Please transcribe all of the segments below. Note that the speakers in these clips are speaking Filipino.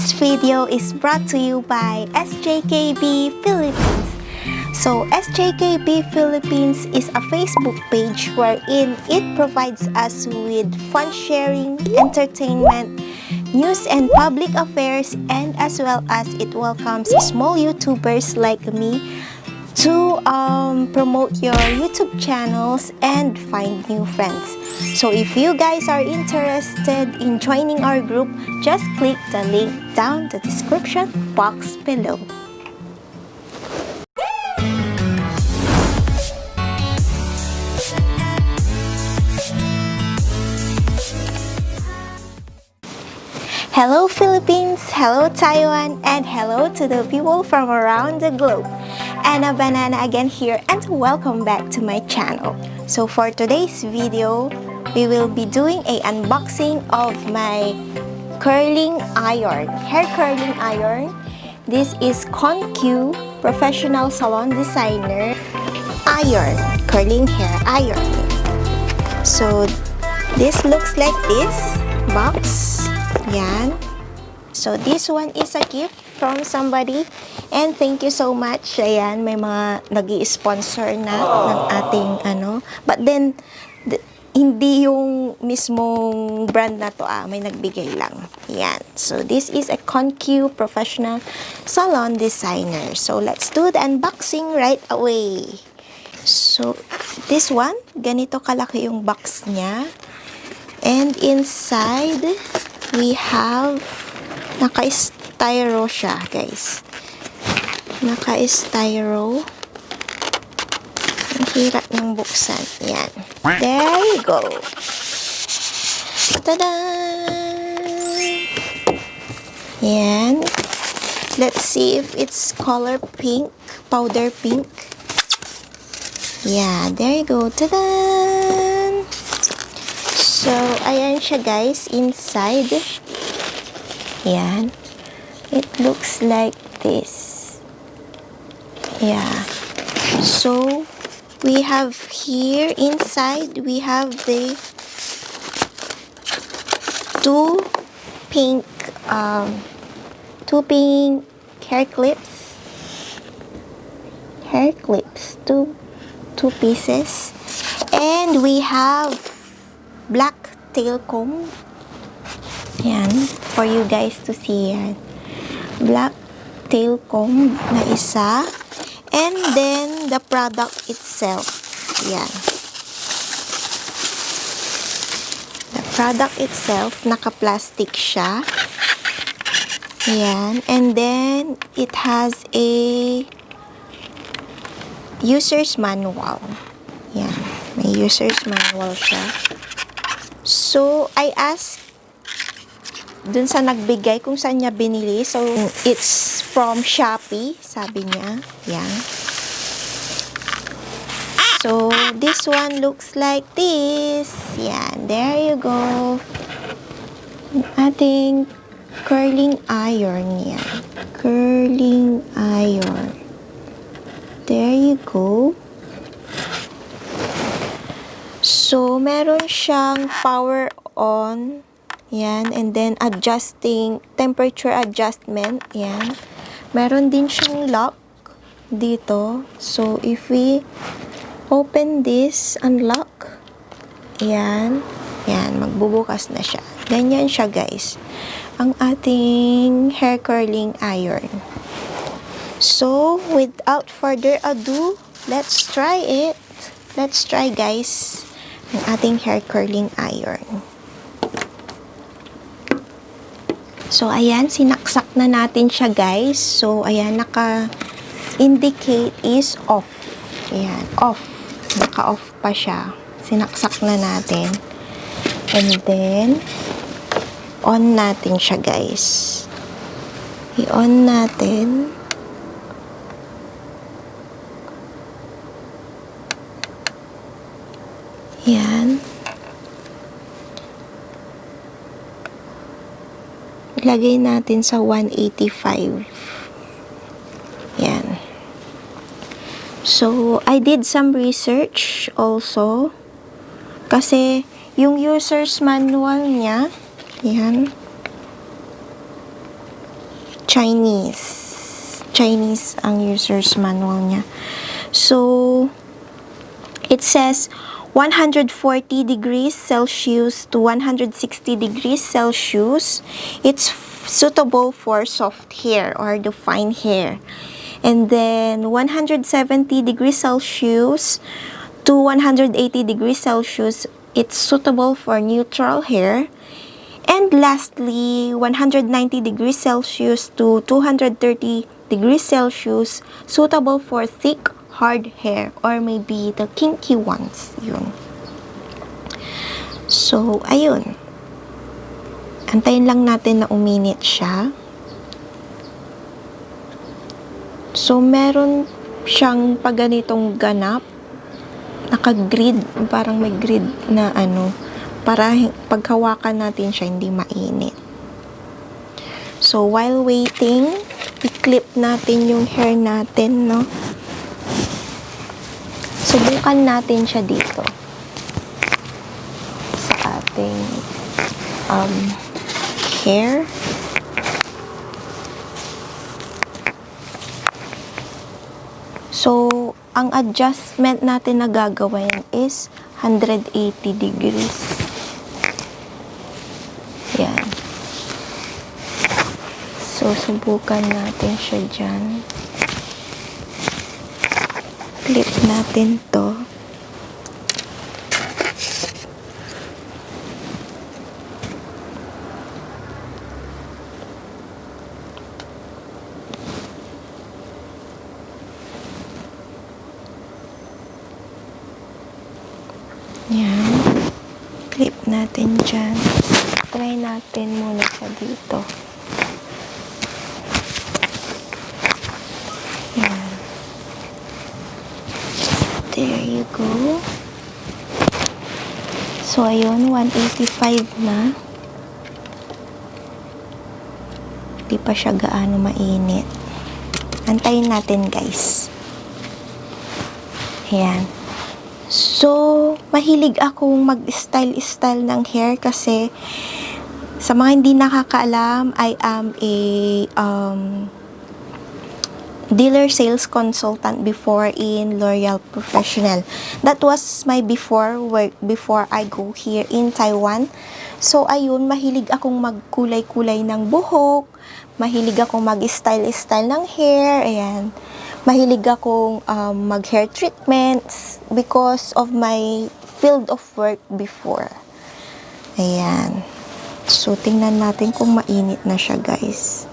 This video is brought to you by SJKB Philippines. So, SJKB Philippines is a Facebook page wherein it provides us with fun sharing, entertainment, news and public affairs, and as well as it welcomes small YouTubers like me to promote your YouTube channels and find new friends. So if you guys are interested in joining our group, just click the link down the description box below. Hello Philippines, hello Taiwan, and hello to the people from around the globe. Anna Banana again here, and welcome back to my channel. So for today's video, we will be doing a unboxing of my curling iron, hair curling iron. This is ConQ Professional Salon Designer Iron, curling hair iron. So this looks like this box. Yan. So this one is a gift from somebody, and thank you so much. Ayan, may mga nag-i-sponsor na ng ating but then hindi yung mismong brand na to, may nagbigay lang. Yan. So this is a ConQ Professional Salon Designer. So let's do the unboxing right away. So this one, ganito kalaki yung box niya, and inside we have naka-styro siya, guys. Naka-styro. Ang hirap ng buksan. Yan. There you go. Tada! Yan. Let's see if it's color pink, powder pink. Yeah, there you go. Tada! So, ayan siya, guys, inside. Yan. It looks like this. Yeah. So, we have here inside, we have the two pink hair clips. Hair clips. Two pieces. And we have black tail comb. Yan, for you guys to see. Yan. Black tail comb na isa. And then, the product itself. Yan. The product itself, naka-plastic siya. Yan. And then, it has a user's manual. Yan. May user's manual siya. So, I asked dun sa nagbigay kung saan niya binili. So, it's from Shopee, sabi niya. Yan. So, this one looks like this. Yan. There you go. Ating curling iron yan. Curling iron. There you go. So, meron siyang power on. Yan. And then, adjusting, temperature adjustment. Yan. Meron din siyang lock dito. So, if we open this, unlock. Yan. Yan. Magbubukas na siya. Ganyan siya, guys. Ang ating hair curling iron. So, without further ado, let's try it. Let's try, guys, ang ating hair curling iron. So, ayan, sinaksak na natin siya, guys. So, ayan, naka-indicate is off. Ayan, off. Naka-off pa siya. Sinaksak na natin. And then, on natin siya, guys. I-on natin. Yan. Lagay natin sa 185. Yan. So, I did some research also. Kasi, yung user's manual niya, yan. Chinese ang user's manual niya. So, it says 140 degrees Celsius to 160 degrees Celsius. It's suitable for soft hair or the fine hair. And then 170 degrees Celsius to 180 degrees Celsius, it's suitable for neutral hair. And lastly, 190 degrees Celsius to 230 degrees Celsius, suitable for thick, hard hair or maybe the kinky ones. Yun. So, ayun. Antayin lang natin na uminit siya. So, meron siyang paganitong ganap. Naka-grid, parang may grid na para paghawakan natin siya, hindi mainit. So, while waiting, i-clip natin yung hair natin, no? Subukan natin siya dito. Sa ating hair. So, ang adjustment natin na gagawin is 180 degrees. Yan. So, subukan natin siya dyan. Clip natin to. Yan. Clip natin dyan. Try natin muna siya dito. Yan. There you go. So, ayun. 185 na. Di pa siya gaano mainit. Antayin natin, guys. Yan. So, mahilig akong mag-style-style ng hair kasi sa mga hindi nakakaalam, I am a dealer sales consultant before in L'Oreal Professional. That was my before work before I go here in Taiwan. So, ayun, mahilig akong magkulay-kulay ng buhok, mahilig akong mag-style-style ng hair, ayan. Mahilig akong mag-hair treatments because of my field of work before. Ayan. So, tingnan natin kung mainit na siya, guys.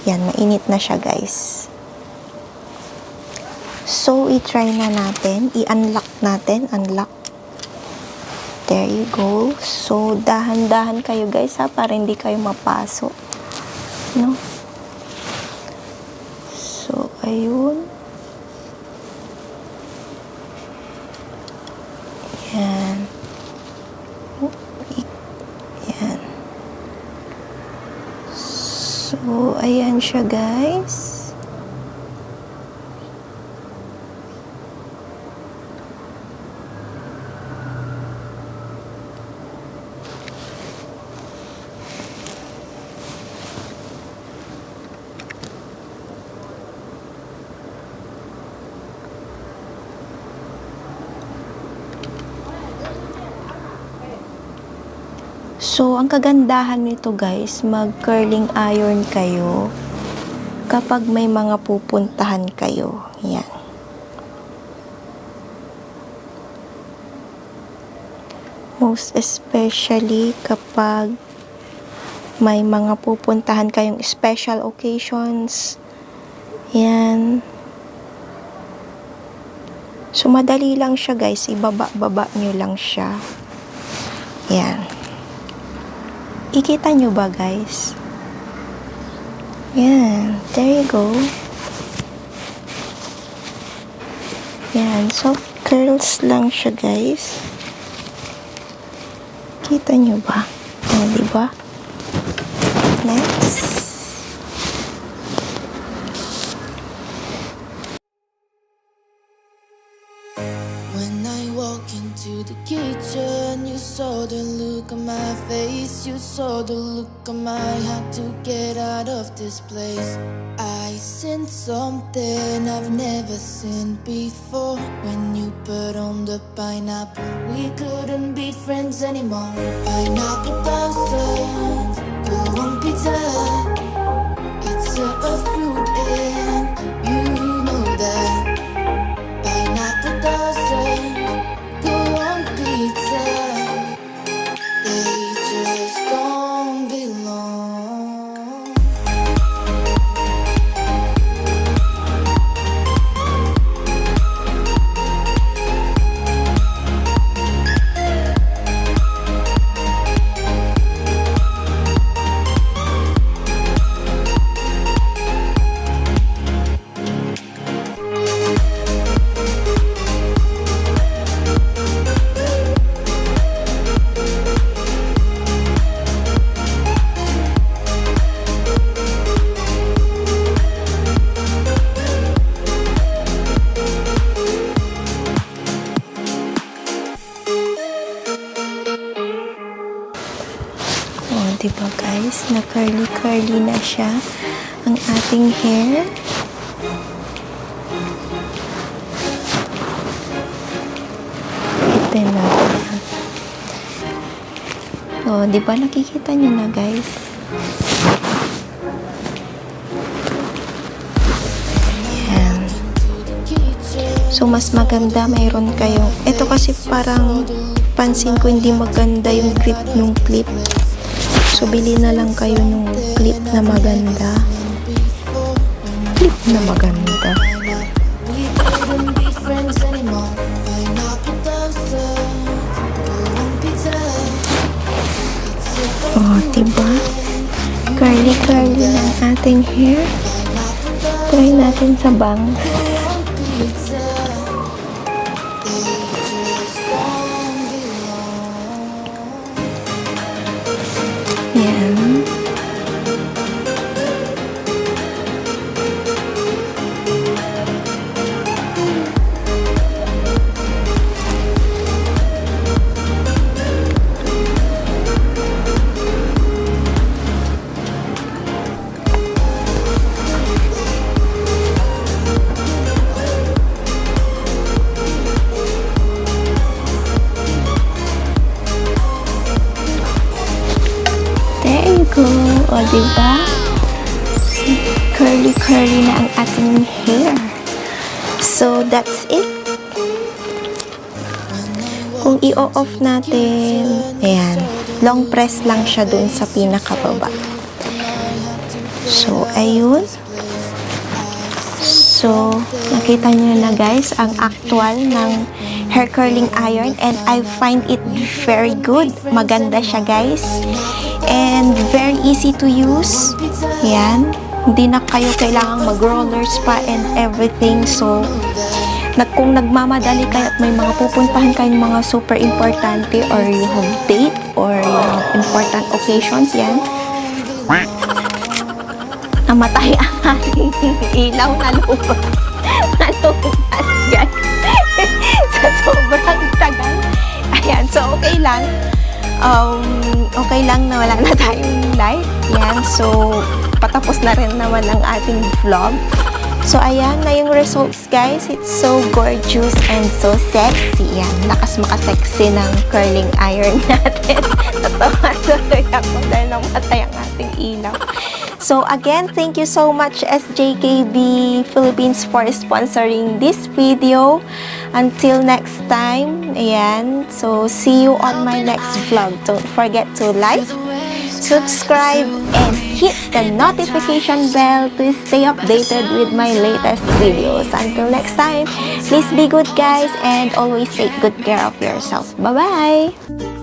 Yan, mainit na siya, guys. So, i-try na natin. I-unlock natin. Unlock. There you go. So, dahan-dahan kayo, guys, ha, para hindi kayo mapaso. No? So, ayun. Yan. Yan. So, ayan siya, guys. So, ang kagandahan nito, guys, mag-curling iron kayo kapag may mga pupuntahan kayo. Yan. Most especially kapag may mga pupuntahan kayong special occasions. Yan. So, madali lang siya, guys. Ibaba-baba nyo lang siya. Yan. Ikita nyo ba, guys? Yan. There you go. Yan. Soft curls lang siya, guys. Kita nyo ba? O, diba? Next. When I walk into the kitchen, you saw the look on my face. You saw the look on my had to get out of this place. I seen something I've never seen before. When you put on the pineapple, we couldn't be friends anymore. Pineapple blossoms, go on pizza. It's a fruit and you know that. Pineapple blossoms, go on pizza. They just don't belong. Diba guys, na curly na siya ang ating hair. Ito na. Oh, diba nakikita niyo na guys? Yan. So mas maganda mayroon kayong, ito kasi parang pansin ko hindi maganda yung grip nung clip. So, bili na lang kayo ng clip na maganda. Clip na maganda. Oh, diba? Curly ng ating hair. Try natin sa bangs. Yan. Go. O, diba? Curly na ang ating hair. So, that's it. Kung i-off natin, ayan, long press lang siya dun sa pinakababa. So, ayun. So, nakita nyo na guys, ang actual ng hair curling iron and I find it very good. Maganda siya guys. And very easy to use. Yan. Hindi na kayo kailangang mag-rollers pa and everything. So, kung nagmamadali kayo at may mga pupuntahan kayong mga super importante or you have date or you have important occasions, yan. Namatay ang ating ilaw na lupa. Nalupas, guys. Sa sobrang tagal. Ayan, so okay lang. Okay lang na wala na tayong light. Yan, so patapos na rin naman ang ating vlog. So ayan na yung results guys. It's so gorgeous and so sexy. Yan, lakas makasexy ng curling iron natin. Natawa-tuloy ako dahil namatay ang ating ilaw. So again, thank you so much SJKB Philippines for sponsoring this video. Until next time, ayan. So see you on my next vlog. Don't forget to like, subscribe, and hit the notification bell to stay updated with my latest videos. Until next time, please be good guys and always take good care of yourself. Bye-bye!